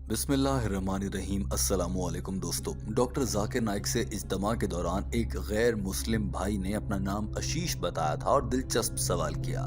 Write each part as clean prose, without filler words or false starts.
बिस्मिल्लाहिर्रहमानिर्रहीम। अस्सलामुअलैकुम दोस्तों। डॉक्टर जाकिर नाइक से इज्तिमा के दौरान एक गैर मुस्लिम भाई ने अपना नाम आशीष बताया था और दिलचस्प सवाल किया।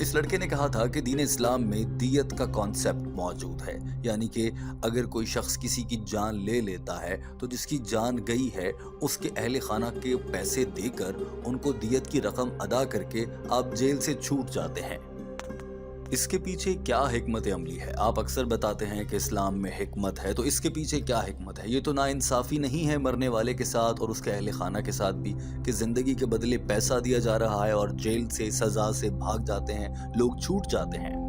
इस लड़के ने कहा था कि दीन इस्लाम में दियत का कॉन्सेप्ट मौजूद है, यानी कि अगर कोई शख्स किसी की जान ले लेता है तो जिसकी जान गई है उसके अहले खाना के पैसे देकर उनको दियत की रकम अदा करके आप जेल से छूट जाते हैं। इसके पीछे क्या हिकमत अमली है? आप अक्सर बताते हैं कि इस्लाम में हिकमत है, तो इसके पीछे क्या हिकमत है? ये तो नाइंसाफ़ी नहीं है मरने वाले के साथ और उसके अहले खाना के साथ भी कि ज़िंदगी के बदले पैसा दिया जा रहा है और जेल से सज़ा से भाग जाते हैं, लोग छूट जाते हैं।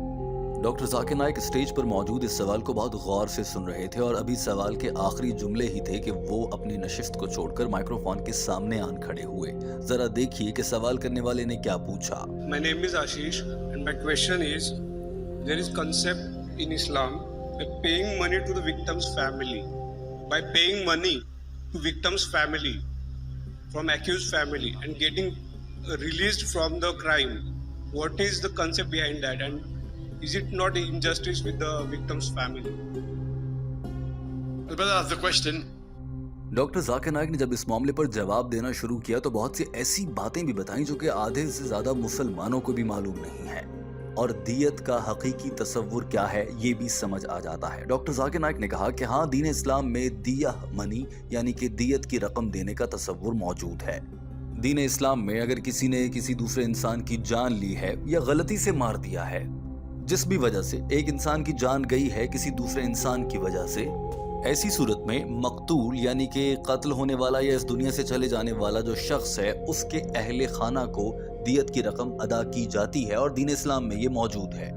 डॉक्टर जाकिर नाइक स्टेज पर मौजूद इस सवाल को बहुत गौर से सुन रहे थे और अभी सवाल के आखिरी जुमले ही थे कि वो अपनी नशिस्त को छोड़कर माइक्रोफोन के सामने आन खड़े हुए। जरा देखिए कि सवाल करने वाले ने क्या पूछा। My name is Ashish and my question is, there is concept in Islam by paying money to the victim's family. By paying money to victim's family from accused family and getting released from the crime. What is the concept behind that, and is it not injustice with the victim's family? The brother asked the question. Doctor Zakir Naik ने जब इस मामले पर जवाब देना शुरू किया तो बहुत सी ऐसी बातें भी बताई जो कि आधे से ज्यादा मुसलमानों को भी मालूम नहीं है, और दियत का हकीकी तसव्वुर क्या है ये भी समझ आ जाता है। डॉक्टर जाकिर नाइक ने कहा कि हाँ, दीन इस्लाम में दिया मनी यानी कि दियत की रकम देने का तसव्वुर मौजूद है। दीन इस्लाम में अगर किसी ने किसी दूसरे इंसान की जान ली है या गलती से मार दिया है, जिस भी वजह से एक इंसान की जान गई है किसी दूसरे इंसान की वजह से, ऐसी सूरत में मकतूल यानी कि कत्ल होने वाला या इस दुनिया से चले जाने वाला जो शख्स है उसके अहले खाना को दियत की रकम अदा की जाती है और दीन इस्लाम में ये मौजूद है।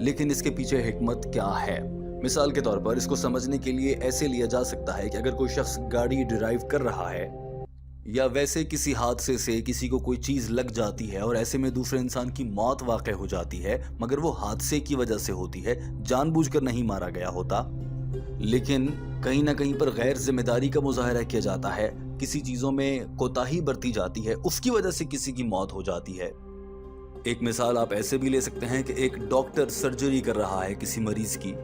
लेकिन इसके पीछे हिकमत क्या है? मिसाल के तौर पर इसको समझने के लिए ऐसे लिया जा सकता है कि अगर कोई शख्स गाड़ी ड्राइव कर रहा है या वैसे किसी हादसे से किसी को कोई चीज लग जाती है और ऐसे में दूसरे इंसान की मौत वाक़ हो जाती है, मगर वो हादसे की वजह से होती है, जानबूझकर नहीं मारा गया होता, लेकिन कहीं ना कहीं पर गैर जिम्मेदारी का मुजाहरा किया जाता है, किसी चीजों में कोताही बरती जाती है, उसकी वजह से किसी की मौत हो जाती है। एक मिसाल आप ऐसे भी ले सकते हैं कि एक डॉक्टर सर्जरी कर रहा है किसी मरीज की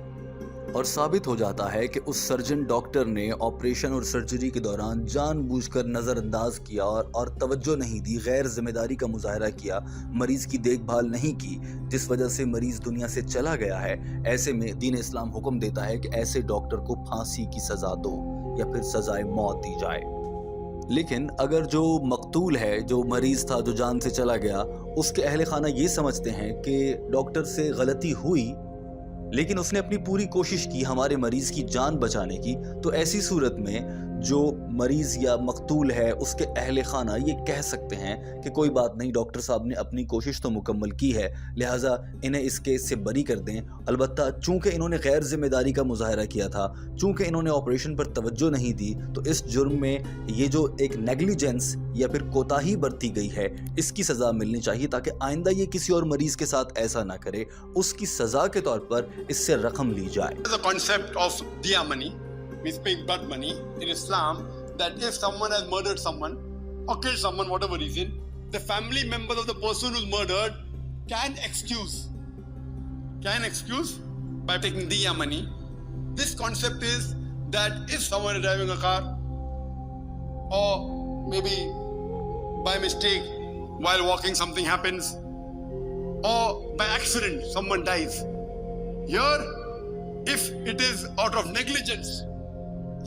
और साबित हो जाता है कि उस सर्जन डॉक्टर ने ऑपरेशन और सर्जरी के दौरान जानबूझकर नज़रअंदाज किया और तवज्जो नहीं दी, गैर जिम्मेदारी का मुजाहरा किया, मरीज की देखभाल नहीं की, जिस वजह से मरीज दुनिया से चला गया है। ऐसे में दीन इस्लाम हुक्म देता है कि ऐसे डॉक्टर को फांसी की सज़ा दो या फिर सज़ाए मौत दी जाए। लेकिन अगर जो मकतूल है, जो मरीज था, जो जान से चला गया, उसके अहले खाना ये समझते हैं कि डॉक्टर से गलती हुई लेकिन उसने अपनी पूरी कोशिश की हमारे मरीज की जान बचाने की, तो ऐसी सूरत में जो मरीज या मकतूल है उसके अहले खाना ये कह सकते हैं कि कोई बात नहीं, डॉक्टर साहब ने अपनी कोशिश तो मुकम्मल की है, लिहाजा इन्हें इस केस से बरी कर दें। अलबत्ता चूंकि इन्होंने गैर जिम्मेदारी का मुजाहरा किया था, चूंकि इन्होंने ऑपरेशन पर तवज्जो नहीं दी, तो इस जुर्म में ये जो एक नेग्लिजेंस या फिर कोताही बरती गई है, इसकी सज़ा मिलनी चाहिए ताकि आइंदा ये किसी और मरीज के साथ ऐसा ना करे। उसकी सज़ा के तौर पर इससे रकम ली जाए। The concept of diya money, means paying blood money in Islam, that if someone has murdered someone or killed someone, whatever reason, the family members of the person who's murdered can excuse by taking diya money. This concept is that if someone is driving a car or maybe by mistake while walking something happens or by accident someone dies, here if it is out of negligence,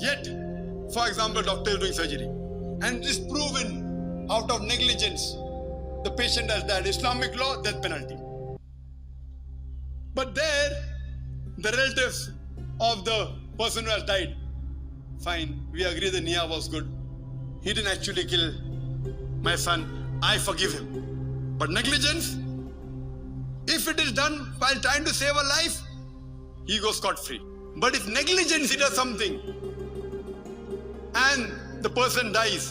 yet for example doctor is doing surgery and it is proven out of negligence the patient has died, Islamic law, death penalty. But there the relatives of the person who has died, fine, we agree the niyyah was good, he didn't actually kill my son, I forgive him. But negligence, if it is done while trying to save a life, he goes scot-free. But if negligence, he does something and the person dies.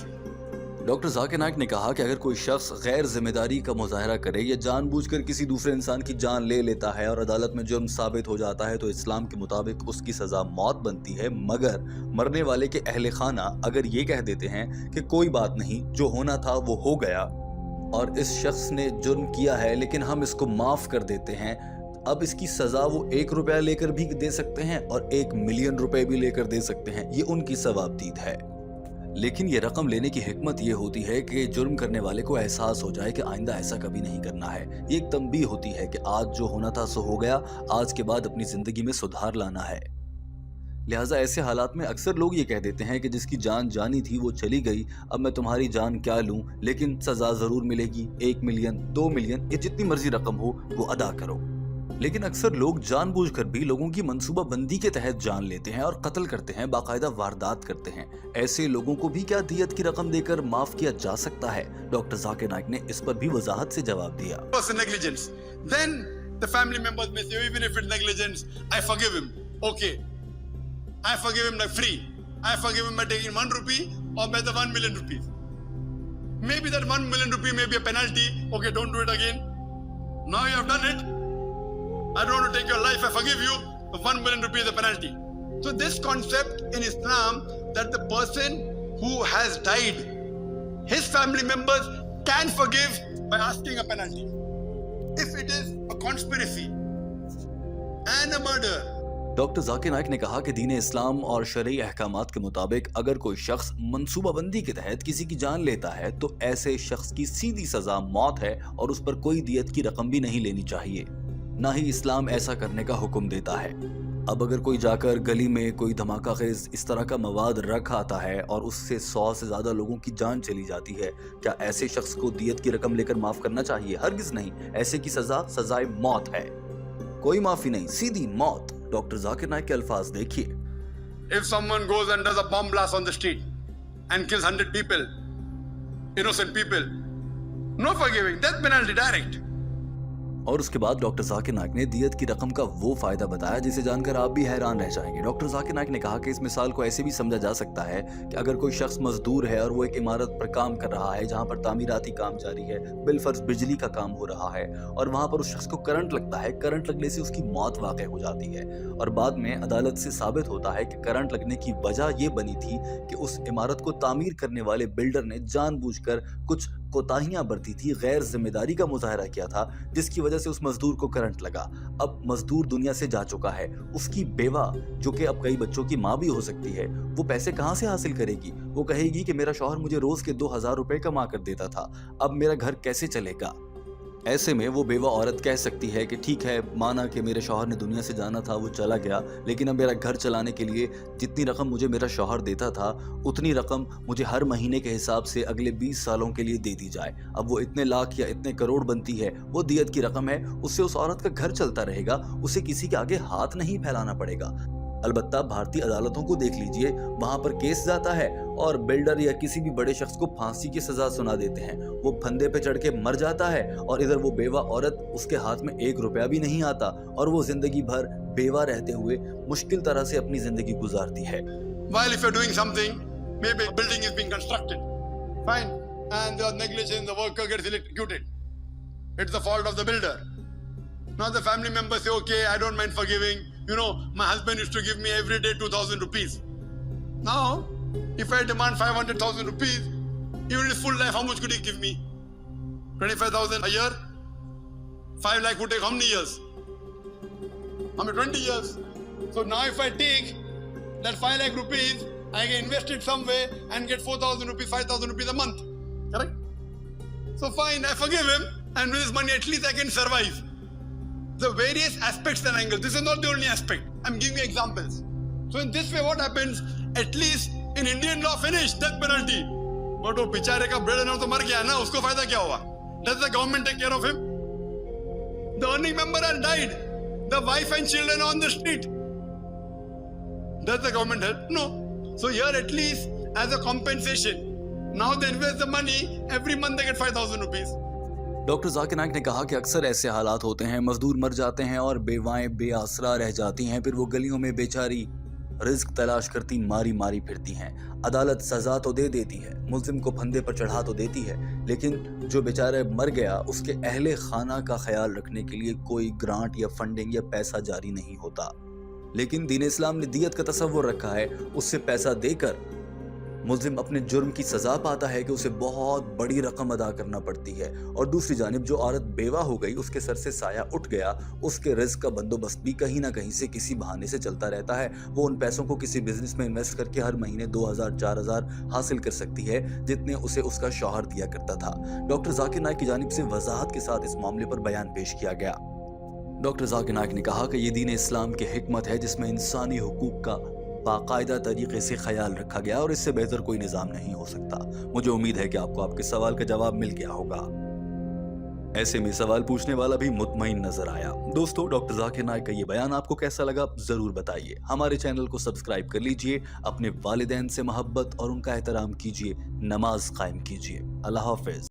Doctor Zakir Naik ने कहा कि अगर कोई शख्स गैर जिम्मेदारी का मुजाहरा करे या जानबूझकर किसी दूसरे इंसान की जान ले लेता है और अदालत में जुर्म साबित हो जाता है तो इस्लाम के मुताबिक उसकी सज़ा मौत बनती है, मगर मरने वाले के अहले खाना अगर ये कह देते हैं कि कोई बात नहीं, जो होना था वो हो गया और इस शख्स ने जुर्म किया है लेकिन हम इसको माफ़ कर देते हैं, अब इसकी सजा वो 1 रुपया लेकर भी दे सकते हैं और 1 मिलियन रुपए भी लेकर दे सकते हैं, ये उनकी सवाबदीद है। लेकिन ये रकम लेने की हिकमत ये होती है कि जुर्म करने वाले को एहसास हो जाए कि आइंदा ऐसा कभी नहीं करना है। ये एक तंबीह होती है कि आज जो होना था सो हो गया, आज के बाद अपनी जिंदगी में सुधार लाना है। लिहाजा ऐसे हालात में अक्सर लोग ये कह देते हैं कि जिसकी जान जानी थी वो चली गई, अब मैं तुम्हारी जान क्या लूं, लेकिन सजा जरूर मिलेगी, 1 मिलियन 2 मिलियन या जितनी मर्जी रकम हो वो अदा करो। लेकिन अक्सर लोग जानबूझकर भी लोगों की मंसूबा बंदी के तहत जान लेते हैं और कत्ल करते हैं, बाकायदा वारदात करते हैं। ऐसे लोगों को भी क्या दियत की रकम देकर माफ किया जा सकता है? डॉक्टर जाकिर नाइक ने इस पर भी वजाहत से जवाब दिया। negligence. Then the family members may say, even if it's negligence, I forgive him. Okay. I forgive him like free. I forgive him by taking 1 rupee or by the 1 million rupees. Maybe that 1 million rupee may be a penalty. Okay, don't do it again. Now you have done it. I don't want to take your life. I forgive you. The 1 million rupee is a penalty. So this concept in Islam that the person who has died, his family members can forgive by asking a penalty. If it is a conspiracy and a murder. Doctor Zakir Naik ने कहा कि दीन इस्लाम और शरई अहकामात के मुताबिक अगर कोई शख्स मंसूबाबंदी के तहत किसी की जान लेता है तो ऐसे शख्स की सीधी सजा मौत है और उस पर कोई दियत की रकम भी नहीं लेनी चाहिए। ना ही इस्लाम ऐसा करने का हुक्म देता है। अब अगर कोई जाकर गली में कोई धमाका खेज इस तरह का मवाद रख आता है और उससे 100 से ज्यादा लोगों की जान चली जाती है, क्या ऐसे शख्स को दियत की रकम लेकर माफ करना चाहिए? हरगिज नहीं। ऐसे की सजा सजाए मौत है, कोई माफी नहीं, सीधी मौत। डॉक्टर जाकिर नाइक के अल्फाज देखिए। If someone goes and does a bomb blast on the street and kills 100 people, innocent people, no forgiving, death penalty direct. और उसके बाद डॉक्टर जाकिर नाइक ने दियत की रकम का वो फायदा बताया जिसे जानकर आप भी हैरान रह जाएंगे। डॉक्टर जाकिर नाइक ने कहा कि इस मिसाल को ऐसे भी समझा जा सकता है कि अगर कोई शख्स मजदूर है और वो एक इमारत पर काम कर रहा है जहां पर तामीराती काम जारी है, बिलफर्ज बिजली का काम हो रहा है और वहां पर उस शख्स को करंट लगता है, करंट लगने से उसकी मौत वाक़ई हो जाती है और बाद में अदालत से साबित होता है कि करंट लगने की वजह ये बनी थी कि उस इमारत को तामीर करने वाले बिल्डर ने जानबूझकर कुछ कोताहियां बरती थी, गैर जिम्मेदारी का मुजाहरा किया था, जिसकी वजह से उस मजदूर को करंट लगा। अब मजदूर दुनिया से जा चुका है, उसकी बेवा जो कि अब कई बच्चों की माँ भी हो सकती है, वो पैसे कहाँ से हासिल करेगी? वो कहेगी कि मेरा शौहर मुझे रोज के 2000 रुपए कमा कर देता था, अब मेरा घर कैसे चलेगा? ऐसे में वो बेवा औरत कह सकती है कि ठीक है, माना कि मेरे शौहर ने दुनिया से जाना था, वो चला गया, लेकिन अब मेरा घर चलाने के लिए जितनी रकम मुझे मेरा शौहर देता था उतनी रकम मुझे हर महीने के हिसाब से अगले 20 सालों के लिए दे दी जाए। अब वो इतने लाख या इतने करोड़ बनती है, वो दियत की रकम है, उससे उस औरत का घर चलता रहेगा, उसे किसी के आगे हाथ नहीं फैलाना पड़ेगा। अलबत्ता भारतीय अदालतों को देख लीजिए, वहां पर केस जाता है और बिल्डर या किसी भी बड़े शख्स को फांसी की सजा सुना देते हैं, वो फंदे पे चढ़ के मर जाता है और इधर वो बेवा औरत, उसके हाथ में 1 रुपया भी नहीं आता और वो जिंदगी भर बेवा रहते हुए मुश्किल तरह से अपनी जिंदगी गुजारती है। While if you're doing something, maybe a building is being constructed, fine, and there was negligence, the worker gets electrocuted. It's the fault of the builder. Now the family members say, okay, I don't mind forgiving. You know, my husband used to give me every day 2,000 rupees. Now, if I demand 500,000 rupees, even his full life, how much could he give me? 25,000 a year? 5 lakh would take how many years? I mean 20 years. So now if I take that 5 lakh rupees, I can invest it somewhere and get 4,000 rupees, 5,000 rupees a month. Correct? So fine, I forgive him, and with this money at least I can survive. The various aspects and angles. This is not the only aspect. I'm giving you examples. So in this way, what happens? At least in Indian law, finish death penalty. But वो बेचारे का bread and तो मर गया ना, उसको फायदा क्या हुआ? Does the government take care of him? The earning member has died. The wife and children are on the street. Does the government help? No. So here at least as a compensation, now they invest the money. Every month they get 5,000 rupees. Doctor Zakir Naik ने कहा कि अक्सर ऐसे हालात होते हैं, मजदूर मर जाते हैं और बेवाएं बेआसरा रह जाती हैं, फिर वो गलियों में बेचारी रिस्क तलाश करती मारी मारी फिरती हैं। अदालत सजा तो दे देती है, मुल्जिम को फंदे पर चढ़ा तो देती है, लेकिन जो बेचारा मर गया उसके अहले खाना का ख्याल रखने के लिए कोई ग्रांट या फंडिंग या पैसा जारी नहीं होता। लेकिन दीन इस्लाम ने दियत का तसव्वुर रखा है, उससे पैसा देकर ملزم اپنے جرم کی سزا پاتا ہے کہ اسے بہت بڑی رقم ادا کرنا پڑتی ہے، اور دوسری جانب جو عورت بیوہ ہو گئی اس کے سر سے سایہ اٹھ گیا، اس کے رزق کا بندوبست بھی کہیں نہ کہیں سے کسی بہانے سے چلتا رہتا ہے۔ وہ ان پیسوں کو کسی بزنس میں انویسٹ کر کے ہر مہینے 2000 4000 حاصل کر سکتی ہے، جتنے اسے اس کا شوہر دیا کرتا تھا۔ ڈاکٹر ذاکر نائک کی جانب سے وضاحت کے ساتھ اس معاملے پر بیان پیش کیا گیا۔ ڈاکٹر ذاکر نائک نے کہا کہ یہ دین اسلام کی حکمت ہے جس میں انسانی حقوق کا باقاعدہ طریقے سے خیال رکھا گیا، اور اس سے بہتر کوئی نظام نہیں ہو سکتا۔ مجھے امید ہے کہ آپ کو آپ کے سوال کا جواب مل گیا ہوگا۔ ایسے میں سوال پوچھنے والا بھی مطمئن نظر آیا۔ دوستو، ڈاکٹر ذاکر نائک کا یہ بیان آپ کو کیسا لگا ضرور بتائیے۔ ہمارے چینل کو سبسکرائب کر لیجئے، اپنے والدین سے محبت اور ان کا احترام کیجئے، نماز قائم کیجئے۔ اللہ حافظ۔